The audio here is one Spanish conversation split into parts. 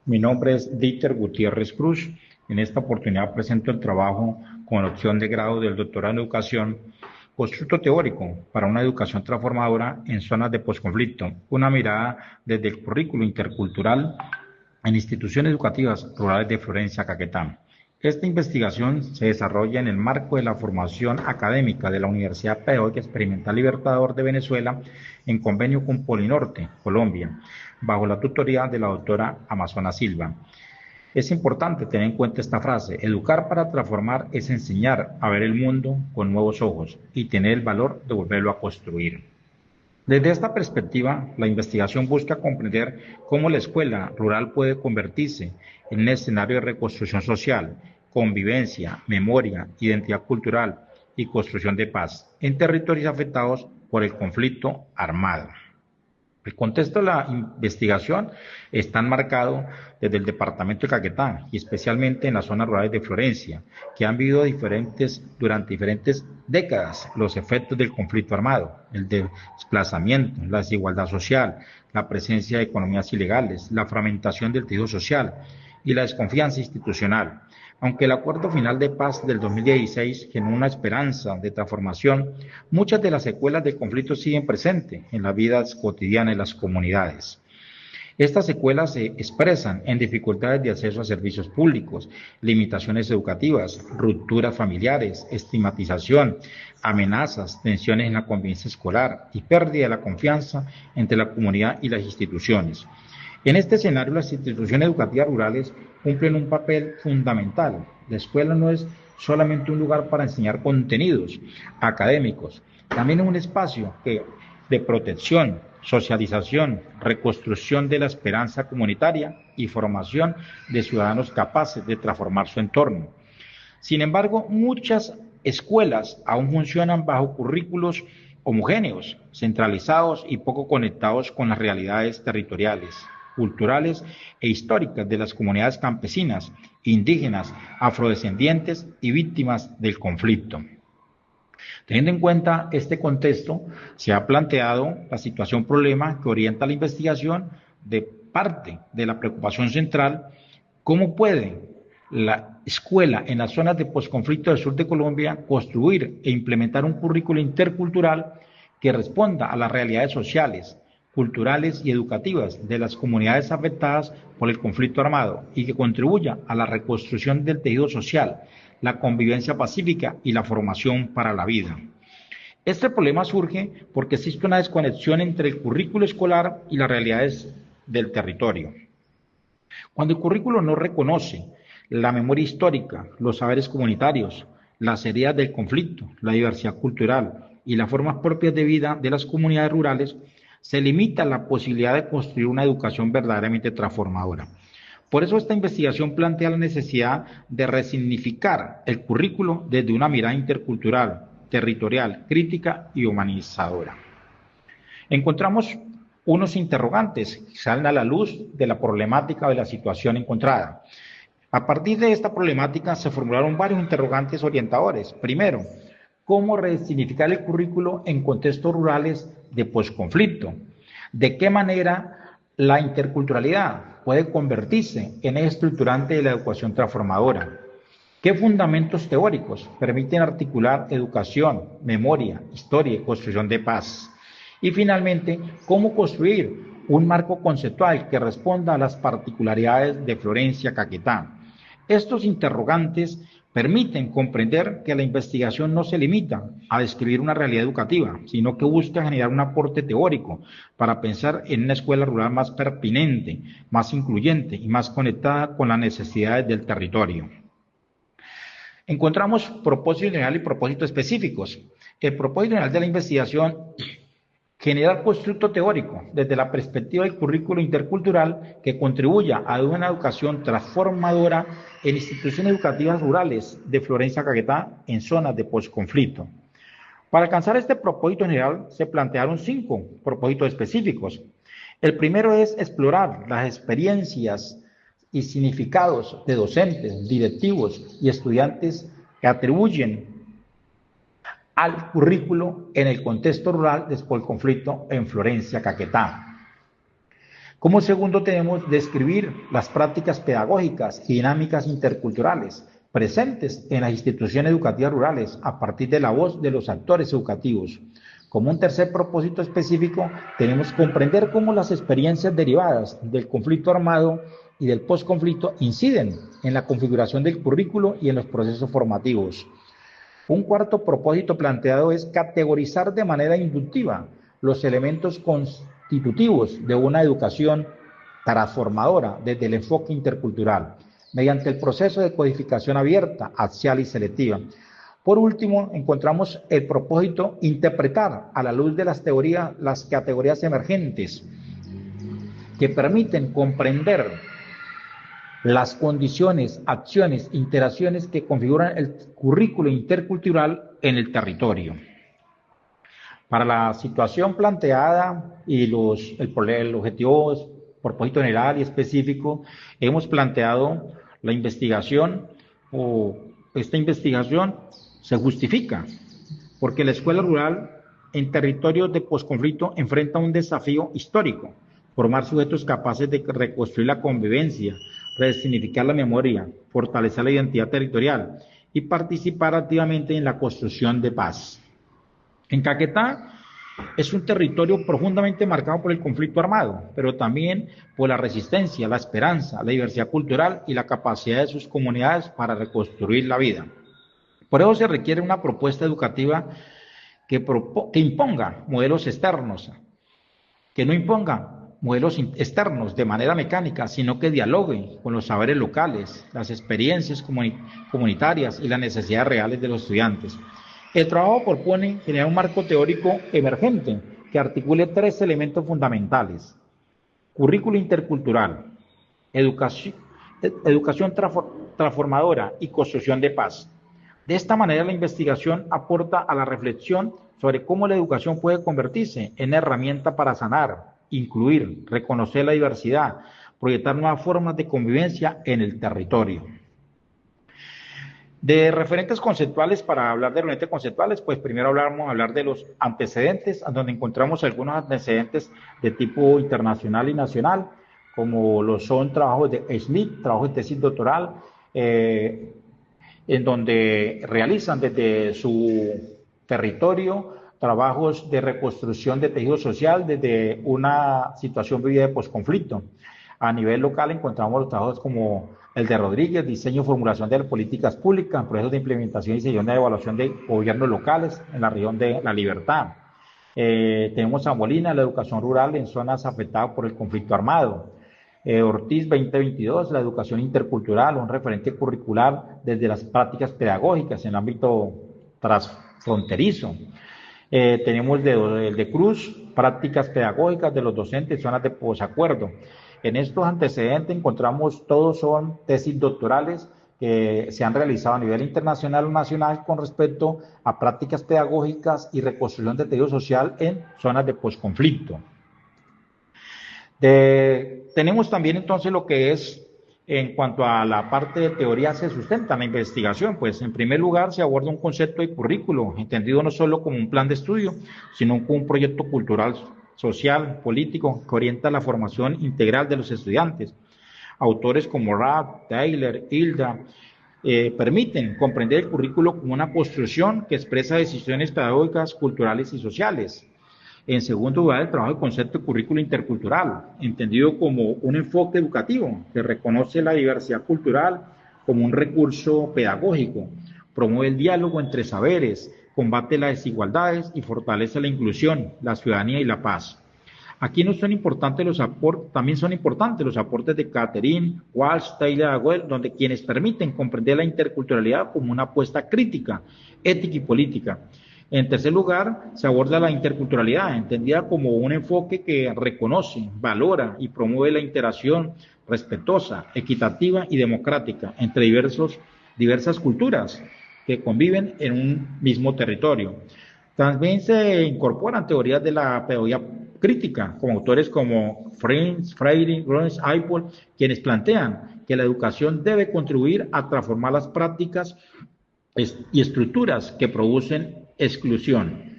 Mi nombre es Dieter Gutiérrez Cruz. En esta oportunidad presento el trabajo con opción de grado del doctorado en educación, constructo teórico para una educación transformadora en zonas de posconflicto, una mirada desde el currículo intercultural en instituciones educativas rurales de Florencia, Caquetá. Esta investigación se desarrolla en el marco de la formación académica de la Universidad Pedagógica Experimental Libertador de Venezuela en convenio con Polinorte, Colombia, bajo la tutoría de la doctora Amazona Silva. Es importante tener en cuenta esta frase: educar para transformar es enseñar a ver el mundo con nuevos ojos y tener el valor de volverlo a construir. Desde esta perspectiva, la investigación busca comprender cómo la escuela rural puede convertirse en un escenario de reconstrucción social, convivencia, memoria, identidad cultural y construcción de paz en territorios afectados por el conflicto armado. El contexto de la investigación está enmarcado desde el departamento de Caquetá y especialmente en las zonas rurales de Florencia, que han vivido durante diferentes décadas los efectos del conflicto armado, el desplazamiento, la desigualdad social, la presencia de economías ilegales, la fragmentación del tejido social y la desconfianza institucional. Aunque el acuerdo final de paz del 2016 generó una esperanza de transformación, muchas de las secuelas del conflicto siguen presentes en las vidas cotidianas de las comunidades. Estas secuelas se expresan en dificultades de acceso a servicios públicos, limitaciones educativas, rupturas familiares, estigmatización, amenazas, tensiones en la convivencia escolar y pérdida de la confianza entre la comunidad y las instituciones. En este escenario, las instituciones educativas rurales cumplen un papel fundamental. La escuela no es solamente un lugar para enseñar contenidos académicos, también es un espacio de protección, socialización, reconstrucción de la esperanza comunitaria y formación de ciudadanos capaces de transformar su entorno. Sin embargo, muchas escuelas aún funcionan bajo currículos homogéneos, centralizados y poco conectados con las realidades territoriales, culturales e históricas de las comunidades campesinas, indígenas, afrodescendientes y víctimas del conflicto. Teniendo en cuenta este contexto, se ha planteado la situación problema que orienta la investigación de parte de la preocupación central: ¿cómo puede la escuela en las zonas de posconflicto del sur de Colombia construir e implementar un currículo intercultural que responda a las realidades sociales, culturales y educativas de las comunidades afectadas por el conflicto armado y que contribuya a la reconstrucción del tejido social, la convivencia pacífica y la formación para la vida? Este problema surge porque existe una desconexión entre el currículo escolar y las realidades del territorio. Cuando el currículo no reconoce la memoria histórica, los saberes comunitarios, las heridas del conflicto, la diversidad cultural y las formas propias de vida de las comunidades rurales, se limita la posibilidad de construir una educación verdaderamente transformadora. Por eso esta investigación plantea la necesidad de resignificar el currículo desde una mirada intercultural, territorial, crítica y humanizadora. Encontramos unos interrogantes que salen a la luz de la problemática de la situación encontrada. A partir de esta problemática se formularon varios interrogantes orientadores. Primero, ¿cómo resignificar el currículo en contextos rurales de posconflicto? ¿De qué manera la interculturalidad puede convertirse en eje estructurante de la educación transformadora? ¿Qué fundamentos teóricos permiten articular educación, memoria, historia y construcción de paz? Y finalmente, ¿cómo construir un marco conceptual que responda a las particularidades de Florencia, Caquetá? Estos interrogantes permiten comprender que la investigación no se limita a describir una realidad educativa, sino que busca generar un aporte teórico para pensar en una escuela rural más pertinente, más incluyente y más conectada con las necesidades del territorio. Encontramos propósito general y propósitos específicos. El propósito general de la investigación: generar constructo teórico desde la perspectiva del currículo intercultural que contribuya a una educación transformadora en instituciones educativas rurales de Florencia, Caquetá, en zonas de posconflicto. Para alcanzar este propósito general se plantearon 5 propósitos específicos. El primero es explorar las experiencias y significados de docentes, directivos y estudiantes que atribuyen al currículo en el contexto rural después del conflicto en Florencia, Caquetá. Como segundo tenemos describir las prácticas pedagógicas y dinámicas interculturales presentes en las instituciones educativas rurales a partir de la voz de los actores educativos. Como un tercer propósito específico, tenemos comprender cómo las experiencias derivadas del conflicto armado y del posconflicto inciden en la configuración del currículo y en los procesos formativos. Un cuarto propósito planteado es categorizar de manera inductiva los elementos constitutivos de una educación transformadora desde el enfoque intercultural, mediante el proceso de codificación abierta, axial y selectiva. Por último, encontramos el propósito interpretar a la luz de las teorías, las categorías emergentes que permiten comprender las condiciones, acciones, interacciones que configuran el currículo intercultural en el territorio. Para la situación planteada y el objetivo, propósito general y específico, hemos planteado la investigación o esta investigación se justifica porque la escuela rural en territorios de posconflicto enfrenta un desafío histórico, formar sujetos capaces de reconstruir la convivencia, resignificar la memoria, fortalecer la identidad territorial y participar activamente en la construcción de paz. En Caquetá es un territorio profundamente marcado por el conflicto armado, pero también por la resistencia, la esperanza, la diversidad cultural y la capacidad de sus comunidades para reconstruir la vida. Por eso se requiere una propuesta educativa que imponga modelos externos, que no imponga modelos externos de manera mecánica, sino que dialogue con los saberes locales, las experiencias comunitarias y las necesidades reales de los estudiantes. El trabajo propone generar un marco teórico emergente que articule tres elementos fundamentales: currículo intercultural, educación transformadora y construcción de paz. De esta manera, la investigación aporta a la reflexión sobre cómo la educación puede convertirse en herramienta para sanar, incluir, reconocer la diversidad, proyectar nuevas formas de convivencia en el territorio. De referentes conceptuales, para hablar de referentes conceptuales, pues primero vamos a hablar de los antecedentes, donde encontramos algunos antecedentes de tipo internacional y nacional, como lo son trabajos de Schmidt, trabajos de tesis doctoral, en donde realizan desde su territorio trabajos de reconstrucción de tejido social desde una situación vivida de posconflicto. A nivel local encontramos los trabajos como el de Rodríguez, diseño y formulación de políticas públicas, procesos de implementación y sesión de evaluación de gobiernos locales en la región de La Libertad. Tenemos a Molina, la educación rural en zonas afectadas por el conflicto armado. Ortiz 2022, la educación intercultural, un referente curricular desde las prácticas pedagógicas en el ámbito transfronterizo. Tenemos el de Cruz, prácticas pedagógicas de los docentes, zonas de posacuerdo. En estos antecedentes encontramos, todos son tesis doctorales que se han realizado a nivel internacional o nacional con respecto a prácticas pedagógicas y reconstrucción de tejido social en zonas de posconflicto. Tenemos también entonces lo que es, en cuanto a la parte de teoría se sustenta la investigación, pues en primer lugar se aborda un concepto de currículo, entendido no solo como un plan de estudio, sino como un proyecto cultural, social, político, que orienta la formación integral de los estudiantes. Autores como Rath, Taylor, Hilda, permiten comprender el currículo como una construcción que expresa decisiones pedagógicas, culturales y sociales. En segundo lugar, el trabajo de concepto de currículo intercultural, entendido como un enfoque educativo que reconoce la diversidad cultural como un recurso pedagógico, promueve el diálogo entre saberes, combate las desigualdades y fortalece la inclusión, la ciudadanía y la paz. Aquí no son importantes los aportes, también son importantes los aportes de Catherine, Walsh, Taylor, Agüel, donde quienes permiten comprender la interculturalidad como una apuesta crítica, ética y política. En tercer lugar, se aborda la interculturalidad, entendida como un enfoque que reconoce, valora y promueve la interacción respetuosa, equitativa y democrática entre diversas culturas que conviven en un mismo territorio. También se incorporan teorías de la pedagogía crítica, con autores como Freire, Grones, Apple, quienes plantean que la educación debe contribuir a transformar las prácticas y estructuras que producen exclusión.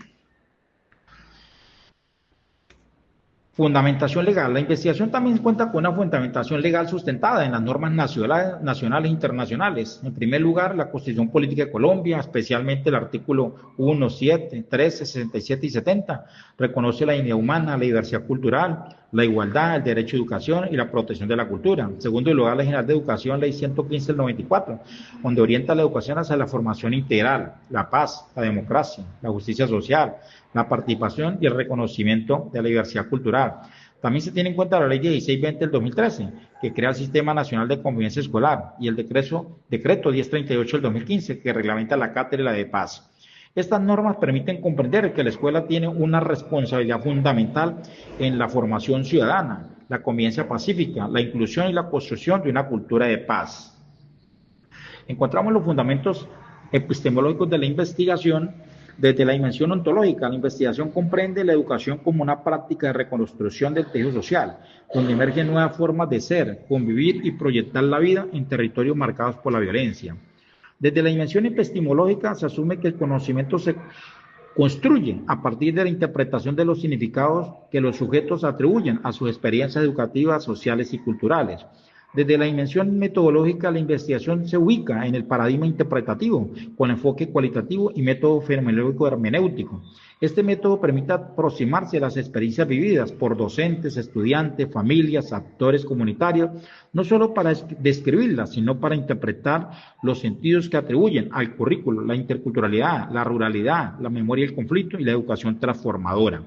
Fundamentación legal. La investigación también cuenta con una fundamentación legal sustentada en las normas nacionales e internacionales. En primer lugar, la Constitución Política de Colombia, especialmente el artículo 1, 7, 13, 67 y 70, reconoce la dignidad humana, la diversidad cultural, la igualdad, el derecho a educación y la protección de la cultura. En segundo lugar, la General de Educación, Ley 115 del 94, donde orienta la educación hacia la formación integral, la paz, la democracia, la justicia social, la participación y el reconocimiento de la diversidad cultural. También se tiene en cuenta la Ley 1620 del 2013, que crea el Sistema Nacional de Convivencia Escolar, y el decreto 1038 del 2015, que reglamenta la cátedra de paz. Estas normas permiten comprender que la escuela tiene una responsabilidad fundamental en la formación ciudadana, la convivencia pacífica, la inclusión y la construcción de una cultura de paz. Encontramos los fundamentos epistemológicos de la investigación. Desde la dimensión ontológica, la investigación comprende la educación como una práctica de reconstrucción del tejido social, donde emergen nuevas formas de ser, convivir y proyectar la vida en territorios marcados por la violencia. Desde la dimensión epistemológica se asume que el conocimiento se construye a partir de la interpretación de los significados que los sujetos atribuyen a sus experiencias educativas, sociales y culturales. Desde la dimensión metodológica, la investigación se ubica en el paradigma interpretativo, con enfoque cualitativo y método fenomenológico hermenéutico. Este método permite aproximarse a las experiencias vividas por docentes, estudiantes, familias, actores comunitarios, no solo para describirlas, sino para interpretar los sentidos que atribuyen al currículo, la interculturalidad, la ruralidad, la memoria del conflicto y la educación transformadora.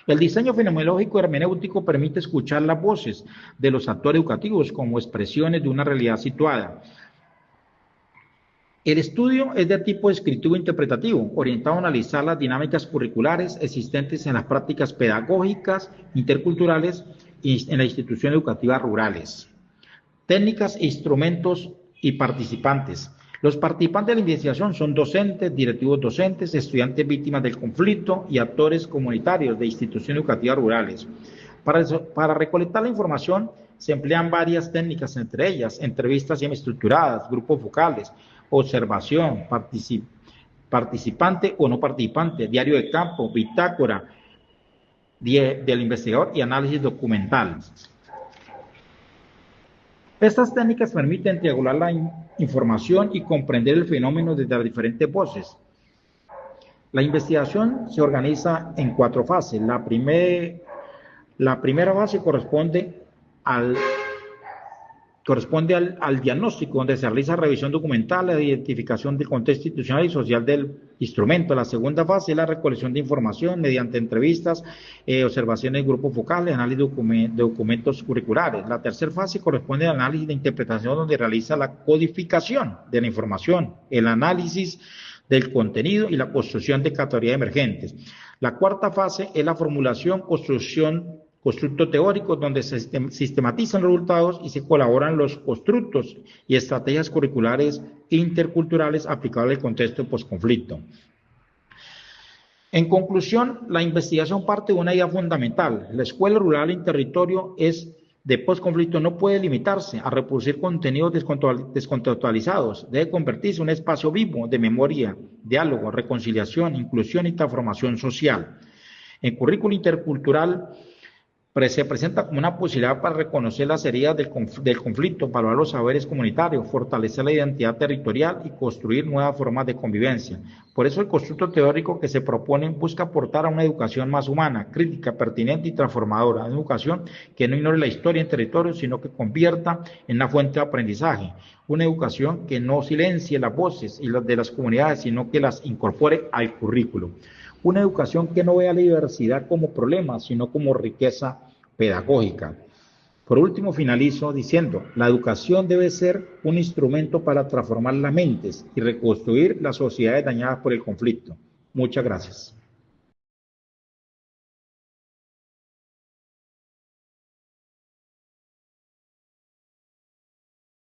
El diseño fenomenológico hermenéutico permite escuchar las voces de los actores educativos como expresiones de una realidad situada. El estudio es de tipo descriptivo interpretativo, orientado a analizar las dinámicas curriculares existentes en las prácticas pedagógicas, interculturales y en las instituciones educativas rurales. Técnicas, instrumentos y participantes. Los participantes de la investigación son docentes, directivos docentes, estudiantes víctimas del conflicto y actores comunitarios de instituciones educativas rurales. Para recolectar la información se emplean varias técnicas, entre ellas entrevistas semiestructuradas, grupos focales, observación, participante o no participante, diario de campo, bitácora del investigador y análisis documental. Estas técnicas permiten triangular la información y comprender el fenómeno desde las diferentes voces. La investigación se organiza en 4 fases. La primera fase corresponde al diagnóstico, donde se realiza revisión documental, la identificación del contexto institucional y social del instrumento. La segunda fase es la recolección de información mediante entrevistas, observaciones de grupos focales, análisis de documentos curriculares. La tercera fase corresponde al análisis de interpretación, donde realiza la codificación de la información, el análisis del contenido y la construcción de categorías emergentes. La cuarta fase es la formulación, constructo teórico, donde se sistematizan los resultados y se colaboran los constructos y estrategias curriculares interculturales aplicables al contexto posconflicto. En conclusión, la investigación parte de una idea fundamental. La escuela rural en territorio de posconflicto no puede limitarse a reproducir contenidos descontextualizados. Debe convertirse en un espacio vivo de memoria, diálogo, reconciliación, inclusión y transformación social. El currículo intercultural se presenta como una posibilidad para reconocer las heridas del conflicto, valorar los saberes comunitarios, fortalecer la identidad territorial y construir nuevas formas de convivencia. Por eso el constructo teórico que se propone busca aportar a una educación más humana, crítica, pertinente y transformadora, una educación que no ignore la historia en territorio, sino que convierta en una fuente de aprendizaje, una educación que no silencie las voces de las comunidades, sino que las incorpore al currículo. Una educación que no vea la diversidad como problema, sino como riqueza pedagógica. Por último, finalizo diciendo, la educación debe ser un instrumento para transformar las mentes y reconstruir las sociedades dañadas por el conflicto. Muchas gracias.